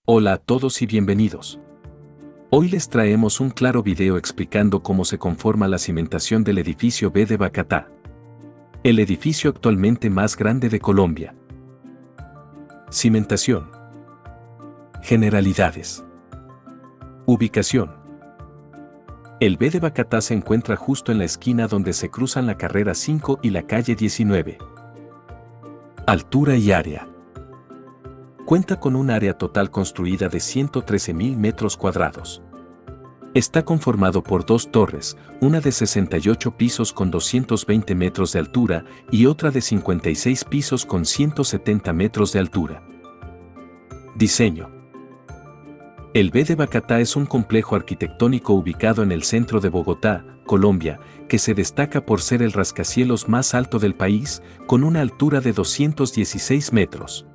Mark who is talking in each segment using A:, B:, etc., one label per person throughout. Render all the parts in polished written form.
A: Hola a todos y bienvenidos. Hoy les traemos un claro video explicando cómo se conforma la cimentación del edificio B de Bacatá. El edificio actualmente más grande de Colombia. Cimentación. Generalidades. Ubicación. El B de Bacatá se encuentra justo en la esquina donde se cruzan la carrera 5 y la calle 19. Altura y área. Cuenta con un área total construida de 113.000 metros cuadrados. Está conformado por dos torres, una de 68 pisos con 220 metros de altura y otra de 56 pisos con 170 metros de altura. Diseño. El B de Bacatá es un complejo arquitectónico ubicado en el centro de Bogotá, Colombia, que se destaca por ser el rascacielos más alto del país, con una altura de 216 metros.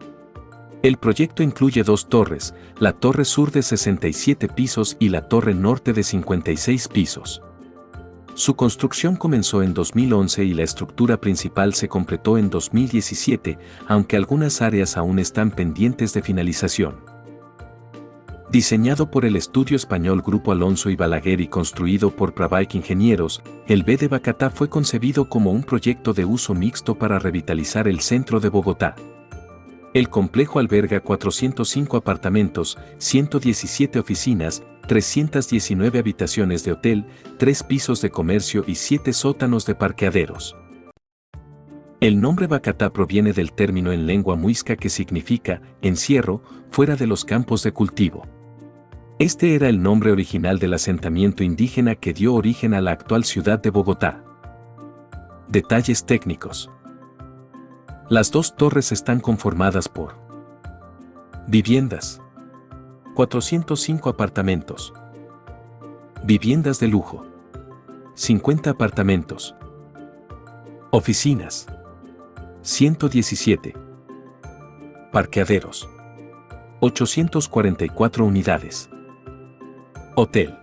A: El proyecto incluye dos torres, la torre sur de 67 pisos y la torre norte de 56 pisos. Su construcción comenzó en 2011 y la estructura principal se completó en 2017, aunque algunas áreas aún están pendientes de finalización. Diseñado por el estudio español Grupo Alonso y Balaguer y construido por Pravike Ingenieros, el B de Bacatá fue concebido como un proyecto de uso mixto para revitalizar el centro de Bogotá. El complejo alberga 405 apartamentos, 117 oficinas, 319 habitaciones de hotel, 3 pisos de comercio y 7 sótanos de parqueaderos. El nombre Bacatá proviene del término en lengua muisca que significa encierro, fuera de los campos de cultivo. Este era el nombre original del asentamiento indígena que dio origen a la actual ciudad de Bogotá. Detalles técnicos. Las dos torres están conformadas por viviendas, 405 apartamentos, viviendas de lujo, 50 apartamentos, oficinas, 117, parqueaderos, 844 unidades, hotel,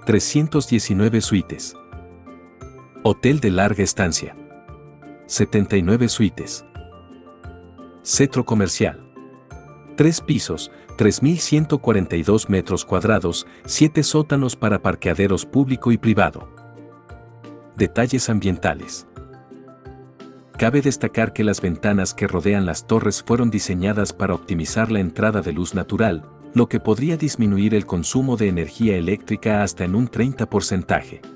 A: 319 suites, hotel de larga estancia, 79 suites. Centro comercial. 3 pisos, 3.142 metros cuadrados, 7 sótanos para parqueaderos público y privado. Detalles ambientales. Cabe destacar que las ventanas que rodean las torres fueron diseñadas para optimizar la entrada de luz natural, lo que podría disminuir el consumo de energía eléctrica hasta en un 30%.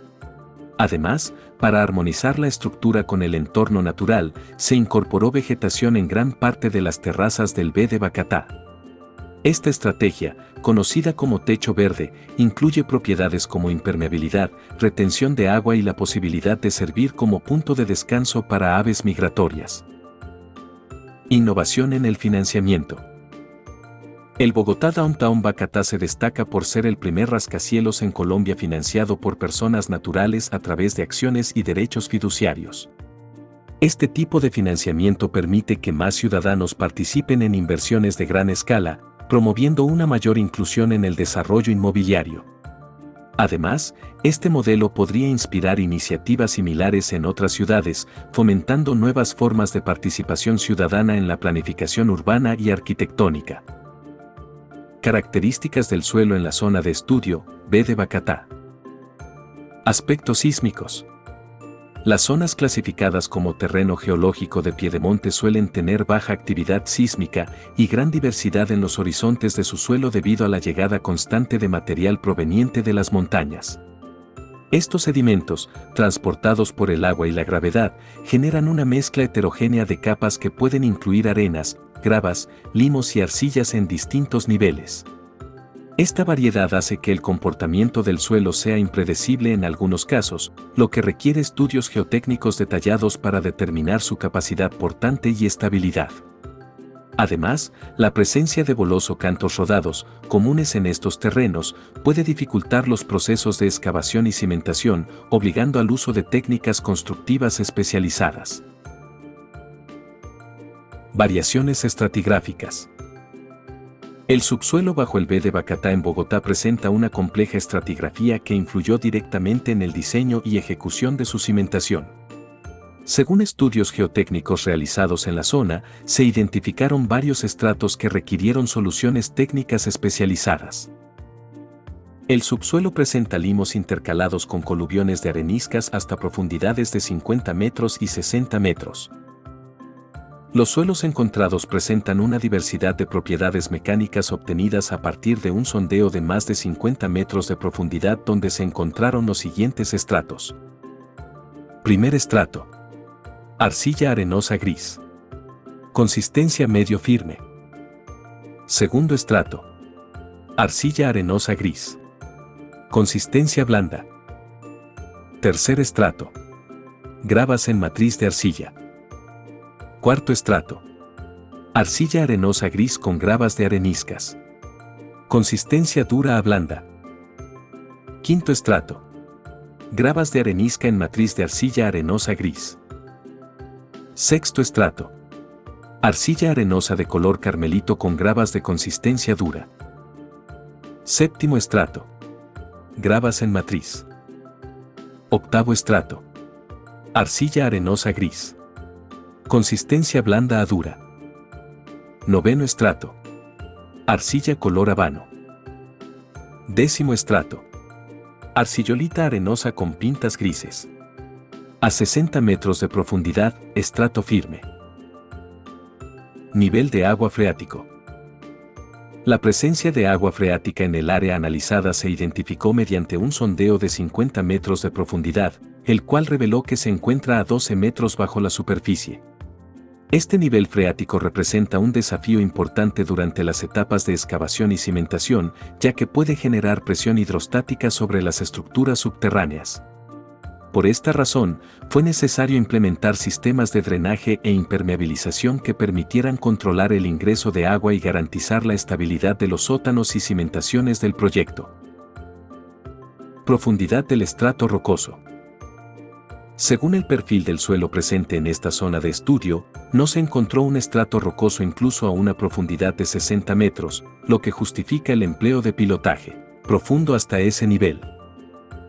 A: Además, para armonizar la estructura con el entorno natural, se incorporó vegetación en gran parte de las terrazas del B de Bacatá. Esta estrategia, conocida como techo verde, incluye propiedades como impermeabilidad, retención de agua y la posibilidad de servir como punto de descanso para aves migratorias. Innovación en el financiamiento. El Bogotá Downtown Bacatá se destaca por ser el primer rascacielos en Colombia financiado por personas naturales a través de acciones y derechos fiduciarios. Este tipo de financiamiento permite que más ciudadanos participen en inversiones de gran escala, promoviendo una mayor inclusión en el desarrollo inmobiliario. Además, este modelo podría inspirar iniciativas similares en otras ciudades, fomentando nuevas formas de participación ciudadana en la planificación urbana y arquitectónica. Características del suelo en la zona de estudio, B de Bacatá. Aspectos sísmicos. Las zonas clasificadas como terreno geológico de piedemonte suelen tener baja actividad sísmica y gran diversidad en los horizontes de su suelo debido a la llegada constante de material proveniente de las montañas. Estos sedimentos, transportados por el agua y la gravedad, generan una mezcla heterogénea de capas que pueden incluir arenas, gravas, limos y arcillas en distintos niveles. Esta variedad hace que el comportamiento del suelo sea impredecible en algunos casos, lo que requiere estudios geotécnicos detallados para determinar su capacidad portante y estabilidad. Además, la presencia de bolos o cantos rodados, comunes en estos terrenos, puede dificultar los procesos de excavación y cimentación, obligando al uso de técnicas constructivas especializadas. Variaciones estratigráficas. El subsuelo bajo el B de Bacatá en Bogotá presenta una compleja estratigrafía que influyó directamente en el diseño y ejecución de su cimentación. Según estudios geotécnicos realizados en la zona, se identificaron varios estratos que requirieron soluciones técnicas especializadas. El subsuelo presenta limos intercalados con coluviones de areniscas hasta profundidades de 50 metros y 60 metros. Los suelos encontrados presentan una diversidad de propiedades mecánicas obtenidas a partir de un sondeo de más de 50 metros de profundidad donde se encontraron los siguientes estratos. Primer estrato. Arcilla arenosa gris. Consistencia medio firme. Segundo estrato. Arcilla arenosa gris. Consistencia blanda. Tercer estrato. Gravas en matriz de arcilla. Cuarto estrato. Arcilla arenosa gris con gravas de areniscas. Consistencia dura a blanda. Quinto estrato. Gravas de arenisca en matriz de arcilla arenosa gris. Sexto estrato. Arcilla arenosa de color carmelito con gravas de consistencia dura. Séptimo estrato. Gravas en matriz. Octavo estrato. Arcilla arenosa gris. Consistencia blanda a dura. Noveno estrato. Arcilla color habano. Décimo estrato. Arcillolita arenosa con pintas grises. A 60 metros de profundidad, estrato firme. Nivel de agua freático. La presencia de agua freática en el área analizada se identificó mediante un sondeo de 50 metros de profundidad, el cual reveló que se encuentra a 12 metros bajo la superficie. Este nivel freático representa un desafío importante durante las etapas de excavación y cimentación, ya que puede generar presión hidrostática sobre las estructuras subterráneas. Por esta razón, fue necesario implementar sistemas de drenaje e impermeabilización que permitieran controlar el ingreso de agua y garantizar la estabilidad de los sótanos y cimentaciones del proyecto. Profundidad del estrato rocoso. Según el perfil del suelo presente en esta zona de estudio, no se encontró un estrato rocoso incluso a una profundidad de 60 metros, lo que justifica el empleo de pilotaje profundo hasta ese nivel.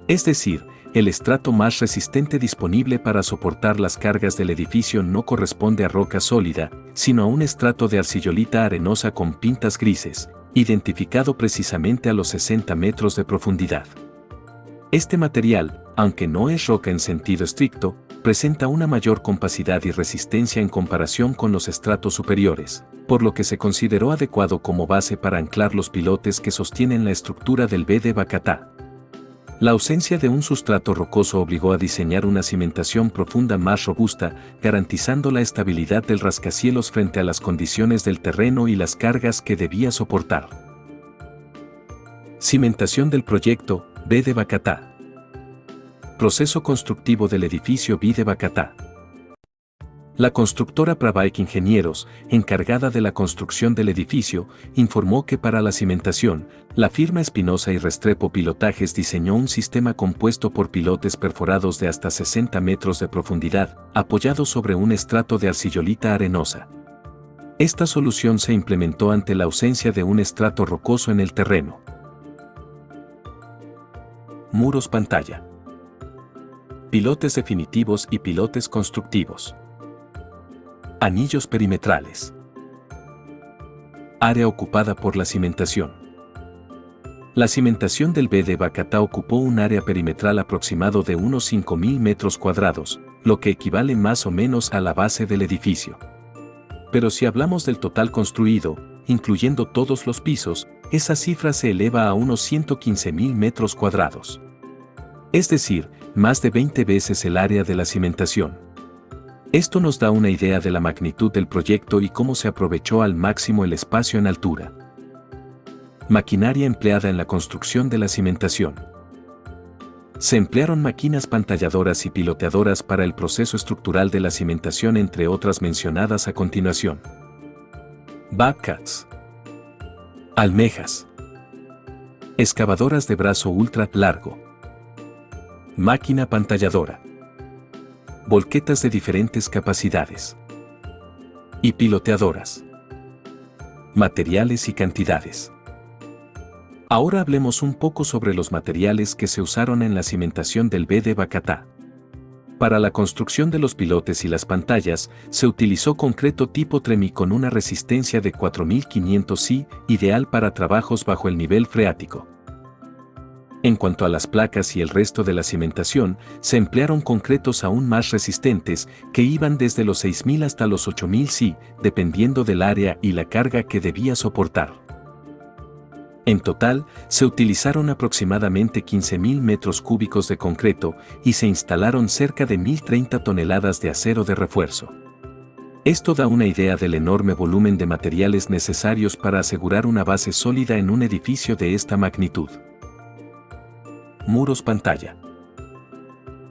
A: Es decir, el estrato más resistente disponible para soportar las cargas del edificio no corresponde a roca sólida, sino a un estrato de arcillolita arenosa con pintas grises, identificado precisamente a los 60 metros de profundidad. Este material, aunque no es roca en sentido estricto, presenta una mayor compacidad y resistencia en comparación con los estratos superiores, por lo que se consideró adecuado como base para anclar los pilotes que sostienen la estructura del B de Bacatá. La ausencia de un sustrato rocoso obligó a diseñar una cimentación profunda más robusta, garantizando la estabilidad del rascacielos frente a las condiciones del terreno y las cargas que debía soportar. Cimentación del proyecto B de Bacatá. Proceso constructivo del edificio B de Bacatá. La constructora Pravaic Ingenieros, encargada de la construcción del edificio, informó que para la cimentación, la firma Espinosa y Restrepo Pilotajes diseñó un sistema compuesto por pilotes perforados de hasta 60 metros de profundidad, apoyados sobre un estrato de arcillolita arenosa. Esta solución se implementó ante la ausencia de un estrato rocoso en el terreno. Muros pantalla. Pilotes definitivos y pilotes constructivos. Anillos perimetrales. Área ocupada por la cimentación. La cimentación del B de Bacatá ocupó un área perimetral aproximado de unos 5.000 metros cuadrados, lo que equivale más o menos a la base del edificio. Pero si hablamos del total construido, incluyendo todos los pisos, esa cifra se eleva a unos 115.000 metros cuadrados. Es decir, más de 20 veces el área de la cimentación. Esto nos da una idea de la magnitud del proyecto y cómo se aprovechó al máximo el espacio en altura. Maquinaria empleada en la construcción de la cimentación. Se emplearon máquinas pantalladoras y piloteadoras para el proceso estructural de la cimentación, entre otras mencionadas a continuación. Bobcats. Almejas. Excavadoras de brazo ultra largo. Máquina pantalladora. Volquetas de diferentes capacidades. Y piloteadoras. Materiales y cantidades. Ahora hablemos un poco sobre los materiales que se usaron en la cimentación del B de Bacatá. Para la construcción de los pilotes y las pantallas, se utilizó concreto tipo Tremi con una resistencia de 4500 Si, ideal para trabajos bajo el nivel freático. En cuanto a las placas y el resto de la cimentación, se emplearon concretos aún más resistentes, que iban desde los 6000 hasta los 8000 Si, dependiendo del área y la carga que debía soportar. En total, se utilizaron aproximadamente 15.000 metros cúbicos de concreto y se instalaron cerca de 1.030 toneladas de acero de refuerzo. Esto da una idea del enorme volumen de materiales necesarios para asegurar una base sólida en un edificio de esta magnitud. Muros pantalla.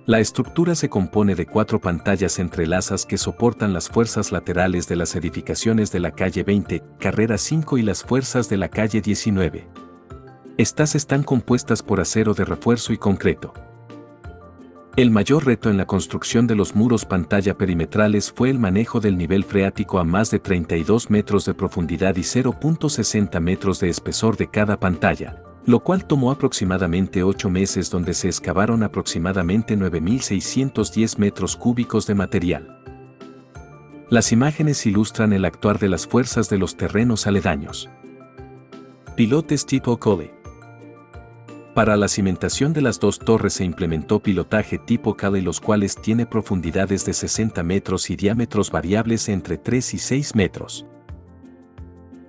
A: La estructura se compone de 4 pantallas entrelazas que soportan las fuerzas laterales de las edificaciones de la calle 20, carrera 5 y las fuerzas de la calle 19. Estas están compuestas por acero de refuerzo y concreto. El mayor reto en la construcción de los muros pantalla perimetrales fue el manejo del nivel freático a más de 32 metros de profundidad y 0.60 metros de espesor de cada pantalla, lo cual tomó aproximadamente 8 meses, donde se excavaron aproximadamente 9.610 metros cúbicos de material. Las imágenes ilustran el actuar de las fuerzas de los terrenos aledaños. Pilotes tipo Cole. Para la cimentación de las 2 torres se implementó pilotaje tipo Cole, los cuales tiene profundidades de 60 metros y diámetros variables entre 3 y 6 metros.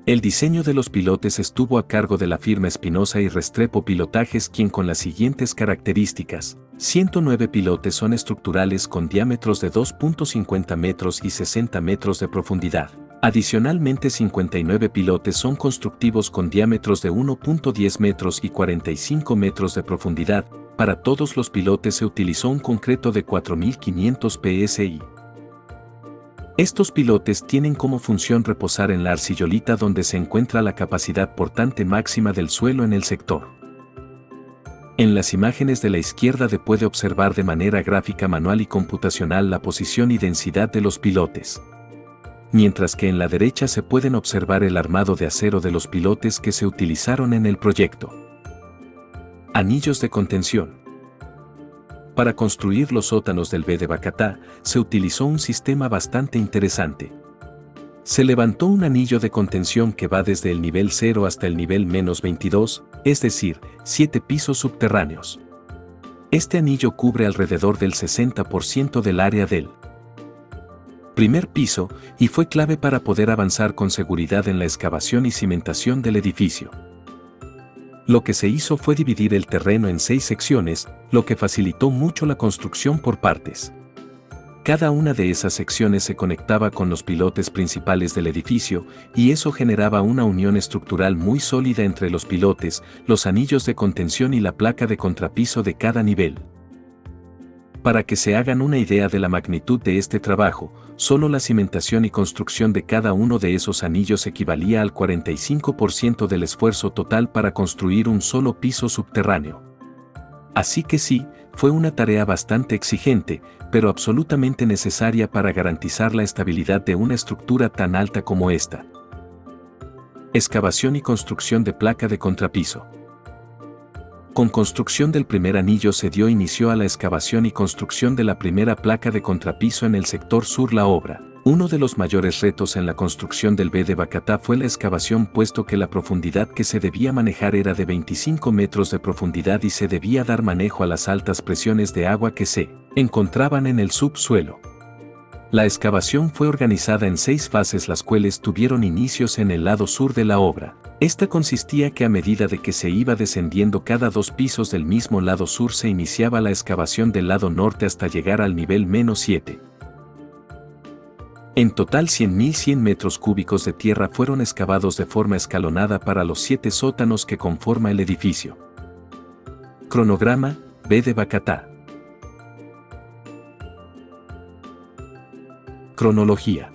A: El diseño de los pilotes estuvo a cargo de la firma Espinosa y Restrepo Pilotajes, quien con las siguientes características: 109 pilotes son estructurales con diámetros de 2.50 metros y 60 metros de profundidad. Adicionalmente, 59 pilotes son constructivos con diámetros de 1.10 metros y 45 metros de profundidad. Para todos los pilotes se utilizó un concreto de 4500 PSI. Estos pilotes tienen como función reposar en la arcillolita, donde se encuentra la capacidad portante máxima del suelo en el sector. En las imágenes de la izquierda se puede observar de manera gráfica, manual y computacional la posición y densidad de los pilotes. Mientras que en la derecha se pueden observar el armado de acero de los pilotes que se utilizaron en el proyecto. Anillos de contención. Para construir los sótanos del B de Bacatá, se utilizó un sistema bastante interesante. Se levantó un anillo de contención que va desde el nivel 0 hasta el nivel -22, es decir, 7 pisos subterráneos. Este anillo cubre alrededor del 60% del área del primer piso y fue clave para poder avanzar con seguridad en la excavación y cimentación del edificio. Lo que se hizo fue dividir el terreno en 6 secciones, lo que facilitó mucho la construcción por partes. Cada una de esas secciones se conectaba con los pilotes principales del edificio, y eso generaba una unión estructural muy sólida entre los pilotes, los anillos de contención y la placa de contrapiso de cada nivel. Para que se hagan una idea de la magnitud de este trabajo, solo la cimentación y construcción de cada uno de esos anillos equivalía al 45% del esfuerzo total para construir un solo piso subterráneo. Así que sí, fue una tarea bastante exigente, pero absolutamente necesaria para garantizar la estabilidad de una estructura tan alta como esta. Excavación y construcción de placa de contrapiso. Con construcción del primer anillo se dio inicio a la excavación y construcción de la primera placa de contrapiso en el sector sur. La obra. Uno de los mayores retos en la construcción del B de Bacatá fue la excavación, puesto que la profundidad que se debía manejar era de 25 metros de profundidad y se debía dar manejo a las altas presiones de agua que se encontraban en el subsuelo. La excavación fue organizada en 6 fases, las cuales tuvieron inicios en el lado sur de la obra. Esta consistía que a medida de que se iba descendiendo cada 2 pisos del mismo lado sur se iniciaba la excavación del lado norte hasta llegar al nivel -7. En total 100.100 metros cúbicos de tierra fueron excavados de forma escalonada para los 7 sótanos que conforma el edificio. Cronograma, B de Bacatá. Cronología.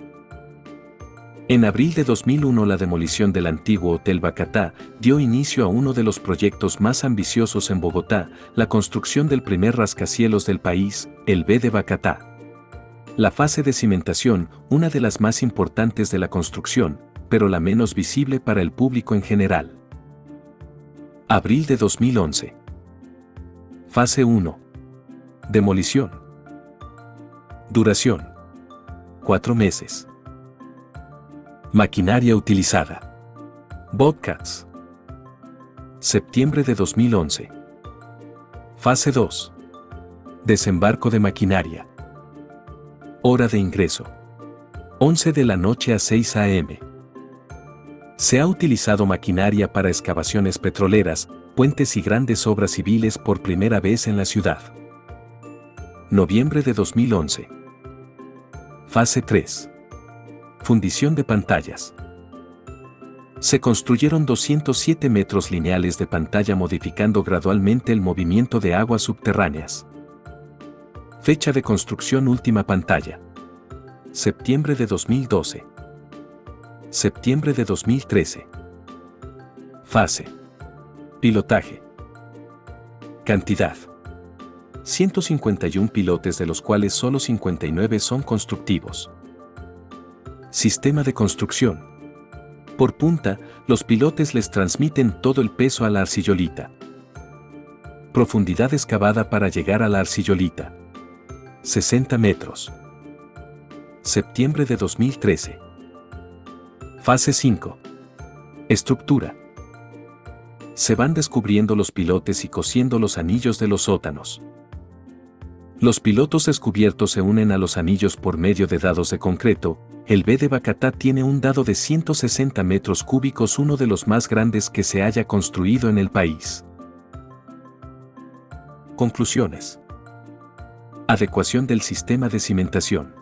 A: En abril de 2001 la demolición del antiguo Hotel Bacatá dio inicio a uno de los proyectos más ambiciosos en Bogotá, la construcción del primer rascacielos del país, el B de Bacatá. La fase de cimentación, una de las más importantes de la construcción, pero la menos visible para el público en general. Abril de 2011. Fase 1. Demolición. Duración: 4 meses. Maquinaria utilizada: Bobcats. Septiembre de 2011. Fase 2. Desembarco de maquinaria. Hora de ingreso: 11 de la noche a 6 a.m. Se ha utilizado maquinaria para excavaciones petroleras, puentes y grandes obras civiles por primera vez en la ciudad. Noviembre de 2011. Fase 3. Fundición de pantallas. Se construyeron 207 metros lineales de pantalla modificando gradualmente el movimiento de aguas subterráneas. Fecha de construcción: última pantalla: septiembre de 2012. Septiembre de 2013. Fase: pilotaje. Cantidad: 151 pilotes, de los cuales solo 59 son constructivos. Sistema de construcción: por punta, los pilotes les transmiten todo el peso a la arcillolita. Profundidad excavada para llegar a la arcillolita: 60 metros. Septiembre de 2013. Fase 5. Estructura. Se van descubriendo los pilotes y cosiendo los anillos de los sótanos. Los pilotos descubiertos se unen a los anillos por medio de dados de concreto. El B de Bacatá tiene un dado de 160 metros cúbicos, uno de los más grandes que se haya construido en el país. Conclusiones. Adecuación del sistema de cimentación.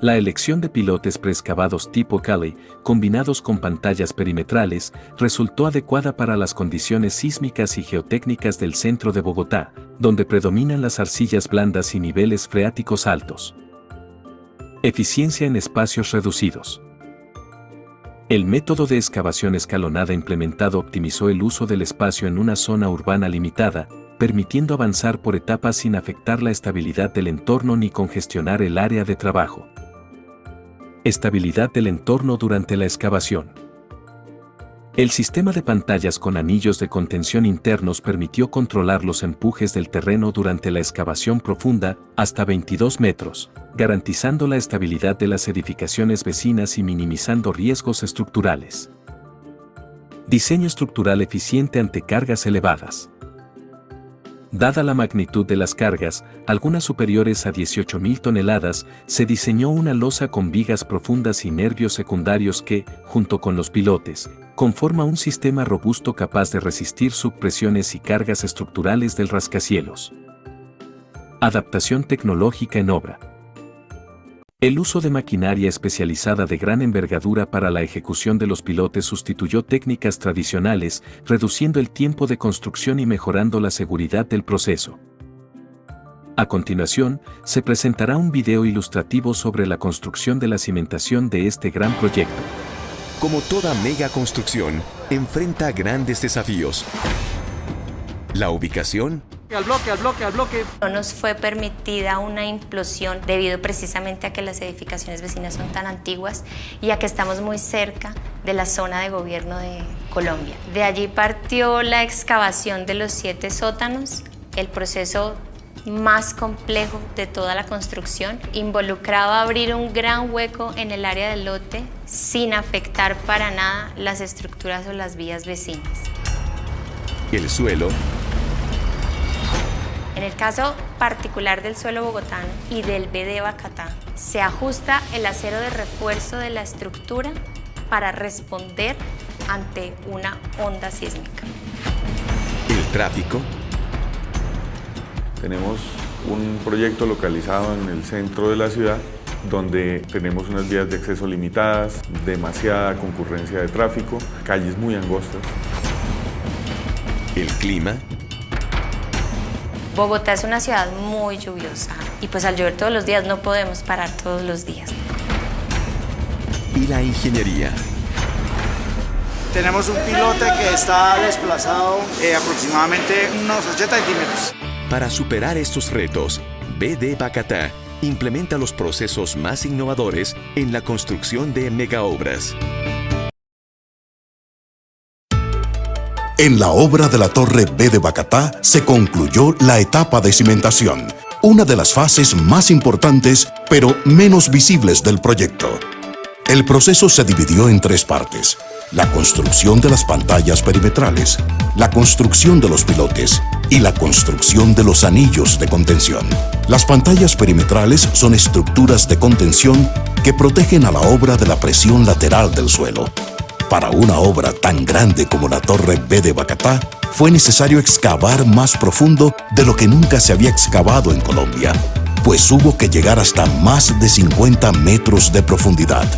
A: La elección de pilotes preexcavados tipo Cali, combinados con pantallas perimetrales, resultó adecuada para las condiciones sísmicas y geotécnicas del centro de Bogotá, donde predominan las arcillas blandas y niveles freáticos altos. Eficiencia en espacios reducidos. El método de excavación escalonada implementado optimizó el uso del espacio en una zona urbana limitada, permitiendo avanzar por etapas sin afectar la estabilidad del entorno ni congestionar el área de trabajo. Estabilidad del entorno durante la excavación. El sistema de pantallas con anillos de contención internos permitió controlar los empujes del terreno durante la excavación profunda, hasta 22 metros, garantizando la estabilidad de las edificaciones vecinas y minimizando riesgos estructurales. Diseño estructural eficiente ante cargas elevadas. Dada la magnitud de las cargas, algunas superiores a 18.000 toneladas, se diseñó una losa con vigas profundas y nervios secundarios que, junto con los pilotes, conforma un sistema robusto capaz de resistir subpresiones y cargas estructurales del rascacielos. Adaptación tecnológica en obra. El uso de maquinaria especializada de gran envergadura para la ejecución de los pilotes sustituyó técnicas tradicionales, reduciendo el tiempo de construcción y mejorando la seguridad del proceso. A continuación, se presentará un video ilustrativo sobre la construcción de la cimentación de este gran proyecto.
B: Como toda mega construcción, enfrenta grandes desafíos. La ubicación.
C: Al bloque.
D: No nos fue permitida una implosión debido precisamente a que las edificaciones vecinas son tan antiguas y a que estamos muy cerca de la zona de gobierno de Colombia. De allí partió la excavación de los 7 sótanos. El proceso más complejo de toda la construcción involucraba abrir un gran hueco en el área del lote sin afectar para nada las estructuras o las vías vecinas.
B: El suelo.
D: En el caso particular del suelo bogotano y del B de Bacatá, se ajusta el acero de refuerzo de la estructura para responder ante una onda sísmica.
B: El tráfico.
E: Tenemos un proyecto localizado en el centro de la ciudad donde tenemos unas vías de acceso limitadas, demasiada concurrencia de tráfico, calles muy angostas.
B: El clima.
D: Bogotá es una ciudad muy lluviosa y pues al llover todos los días no podemos parar todos los días.
B: Y la ingeniería.
C: Tenemos un pilote que está desplazado aproximadamente unos 80 centímetros.
B: Para superar estos retos, BD Bacatá implementa los procesos más innovadores en la construcción de megaobras.
F: En la obra de la Torre B de Bacatá se concluyó la etapa de cimentación, una de las fases más importantes, pero menos visibles del proyecto. El proceso se dividió en 3 partes: la construcción de las pantallas perimetrales, la construcción de los pilotes y la construcción de los anillos de contención. Las pantallas perimetrales son estructuras de contención que protegen a la obra de la presión lateral del suelo. Para una obra tan grande como la Torre B de Bacatá, fue necesario excavar más profundo de lo que nunca se había excavado en Colombia, pues hubo que llegar hasta más de 50 metros de profundidad.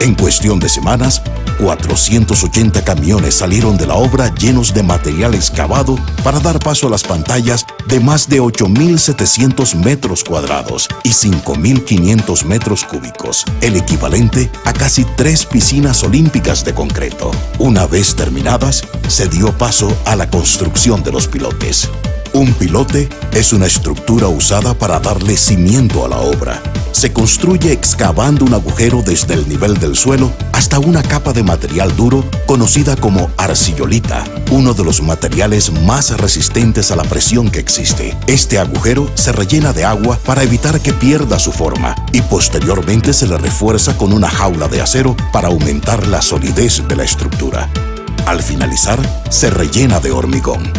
F: En cuestión de semanas, 480 camiones salieron de la obra llenos de material excavado para dar paso a las pantallas de más de 8.700 metros cuadrados y 5.500 metros cúbicos, el equivalente a casi 3 piscinas olímpicas de concreto. Una vez terminadas, se dio paso a la construcción de los pilotes. Un pilote es una estructura usada para darle cimiento a la obra. Se construye excavando un agujero desde el nivel del suelo hasta una capa de material duro conocida como arcillolita, uno de los materiales más resistentes a la presión que existe. Este agujero se rellena de agua para evitar que pierda su forma y posteriormente se le refuerza con una jaula de acero para aumentar la solidez de la estructura. Al finalizar, se rellena de hormigón.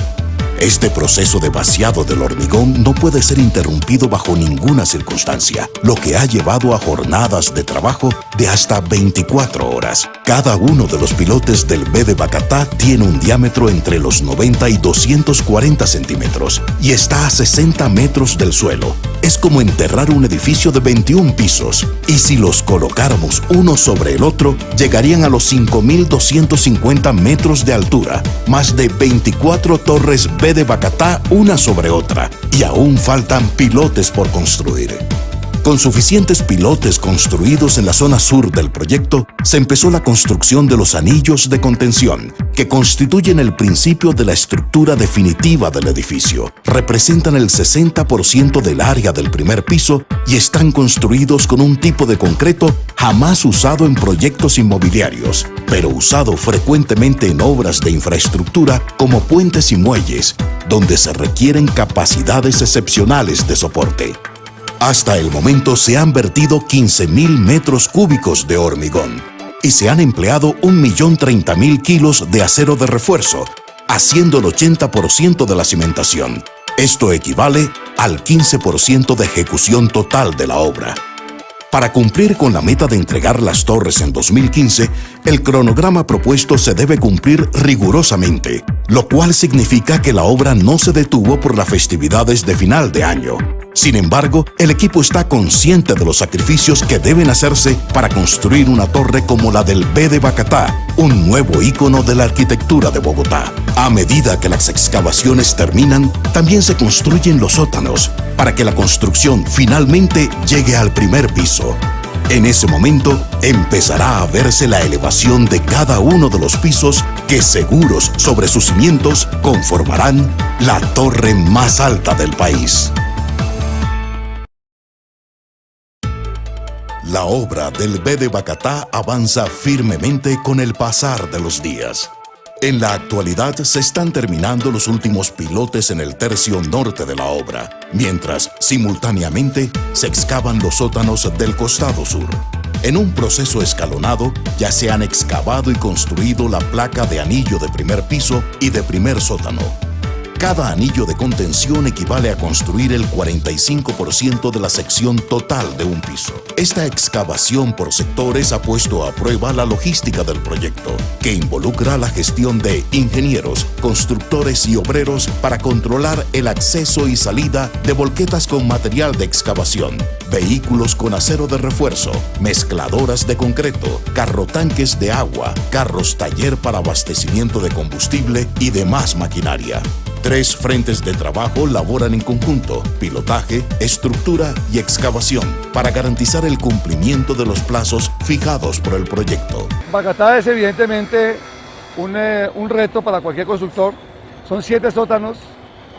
F: Este proceso de vaciado del hormigón no puede ser interrumpido bajo ninguna circunstancia, lo que ha llevado a jornadas de trabajo de hasta 24 horas. Cada uno de los pilotes del B de Bacatá tiene un diámetro entre los 90 y 240 centímetros y está a 60 metros del suelo. Es como enterrar un edificio de 21 pisos, y si los colocáramos uno sobre el otro, llegarían a los 5.250 metros de altura, más de 24 torres B de Bacatá una sobre otra, y aún faltan pilotes por construir. Con suficientes pilotes construidos en la zona sur del proyecto, se empezó la construcción de los anillos de contención, que constituyen el principio de la estructura definitiva del edificio. Representan el 60% del área del primer piso y están construidos con un tipo de concreto jamás usado en proyectos inmobiliarios, pero usado frecuentemente en obras de infraestructura como puentes y muelles, donde se requieren capacidades excepcionales de soporte. Hasta el momento se han vertido 15.000 metros cúbicos de hormigón y se han empleado 1.030.000 kilos de acero de refuerzo, haciendo el 80% de la cimentación. Esto equivale al 15% de ejecución total de la obra. Para cumplir con la meta de entregar las torres en 2015, el cronograma propuesto se debe cumplir rigurosamente, lo cual significa que la obra no se detuvo por las festividades de final de año. Sin embargo, el equipo está consciente de los sacrificios que deben hacerse para construir una torre como la del B de Bacatá, un nuevo ícono de la arquitectura de Bogotá. A medida que las excavaciones terminan, también se construyen los sótanos para que la construcción finalmente llegue al primer piso. En ese momento empezará a verse la elevación de cada uno de los pisos que, seguros sobre sus cimientos, conformarán la torre más alta del país. La obra del B de Bacatá avanza firmemente con el pasar de los días. En la actualidad se están terminando los últimos pilotes en el tercio norte de la obra, mientras simultáneamente se excavan los sótanos del costado sur. En un proceso escalonado ya se han excavado y construido la placa de anillo de primer piso y de primer sótano. Cada anillo de contención equivale a construir el 45% de la sección total de un piso. Esta excavación por sectores ha puesto a prueba la logística del proyecto, que involucra la gestión de ingenieros, constructores y obreros para controlar el acceso y salida de volquetas con material de excavación, vehículos con acero de refuerzo, mezcladoras de concreto, carrotanques de agua, carros taller para abastecimiento de combustible y demás maquinaria. 3 frentes de trabajo laboran en conjunto: pilotaje, estructura y excavación, para garantizar el cumplimiento de los plazos fijados por el proyecto.
G: Bacatá es evidentemente un reto para cualquier constructor. Son 7 sótanos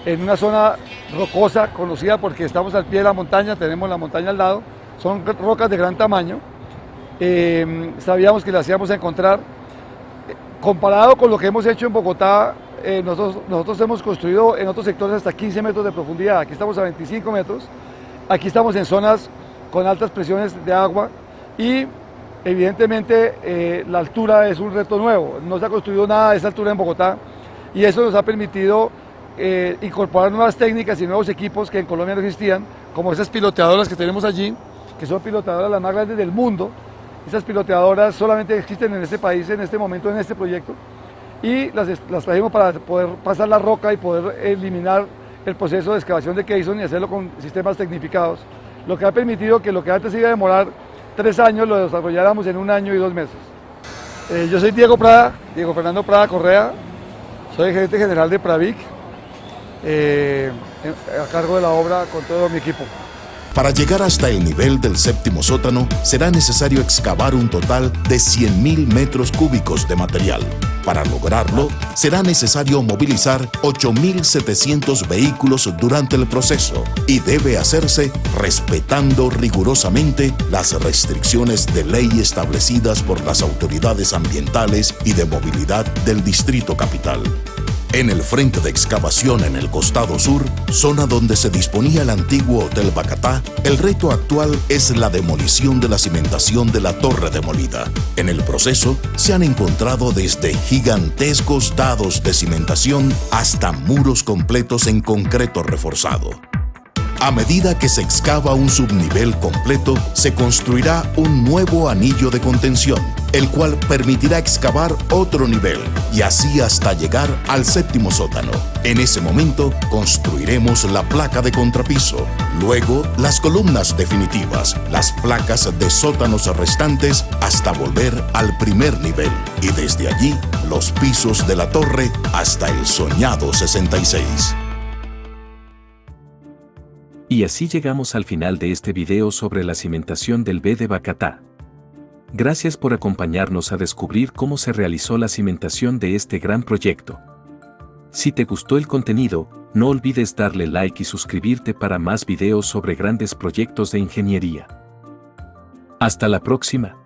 G: en una zona rocosa, conocida porque estamos al pie de la montaña, tenemos la montaña al lado, son rocas de gran tamaño. Sabíamos que las íbamos a encontrar. Comparado con lo que hemos hecho en Bogotá, nosotros hemos construido en otros sectores hasta 15 metros de profundidad, aquí estamos a 25 metros, aquí estamos en zonas con altas presiones de agua y evidentemente la altura es un reto nuevo, no se ha construido nada a esa altura en Bogotá y eso nos ha permitido incorporar nuevas técnicas y nuevos equipos que en Colombia no existían, como esas piloteadoras que tenemos allí, que son piloteadoras las más grandes del mundo. Esas piloteadoras solamente existen en este país en este momento, en este proyecto, y las trajimos para poder pasar la roca y poder eliminar el proceso de excavación de Keyson y hacerlo con sistemas tecnificados, lo que ha permitido que lo que antes iba a demorar 3 años lo desarrolláramos en 1 año y 2 meses. Yo soy Diego Fernando Prada Correa, soy gerente general de Pravic, a cargo de la obra con todo mi equipo.
F: Para llegar hasta el nivel del séptimo sótano, será necesario excavar un total de 100.000 metros cúbicos de material. Para lograrlo, será necesario movilizar 8.700 vehículos durante el proceso y debe hacerse respetando rigurosamente las restricciones de ley establecidas por las autoridades ambientales y de movilidad del Distrito Capital. En el frente de excavación en el costado sur, zona donde se disponía el antiguo Hotel Bacatá, el reto actual es la demolición de la cimentación de la torre demolida. En el proceso se han encontrado desde gigantescos dados de cimentación hasta muros completos en concreto reforzado. A medida que se excava un subnivel completo, se construirá un nuevo anillo de contención, el cual permitirá excavar otro nivel y así hasta llegar al séptimo sótano. En ese momento, construiremos la placa de contrapiso, luego las columnas definitivas, las placas de sótanos restantes hasta volver al primer nivel y desde allí los pisos de la torre hasta el soñado 66.
A: Y así llegamos al final de este video sobre la cimentación del B de Bacatá. Gracias por acompañarnos a descubrir cómo se realizó la cimentación de este gran proyecto. Si te gustó el contenido, no olvides darle like y suscribirte para más videos sobre grandes proyectos de ingeniería. Hasta la próxima.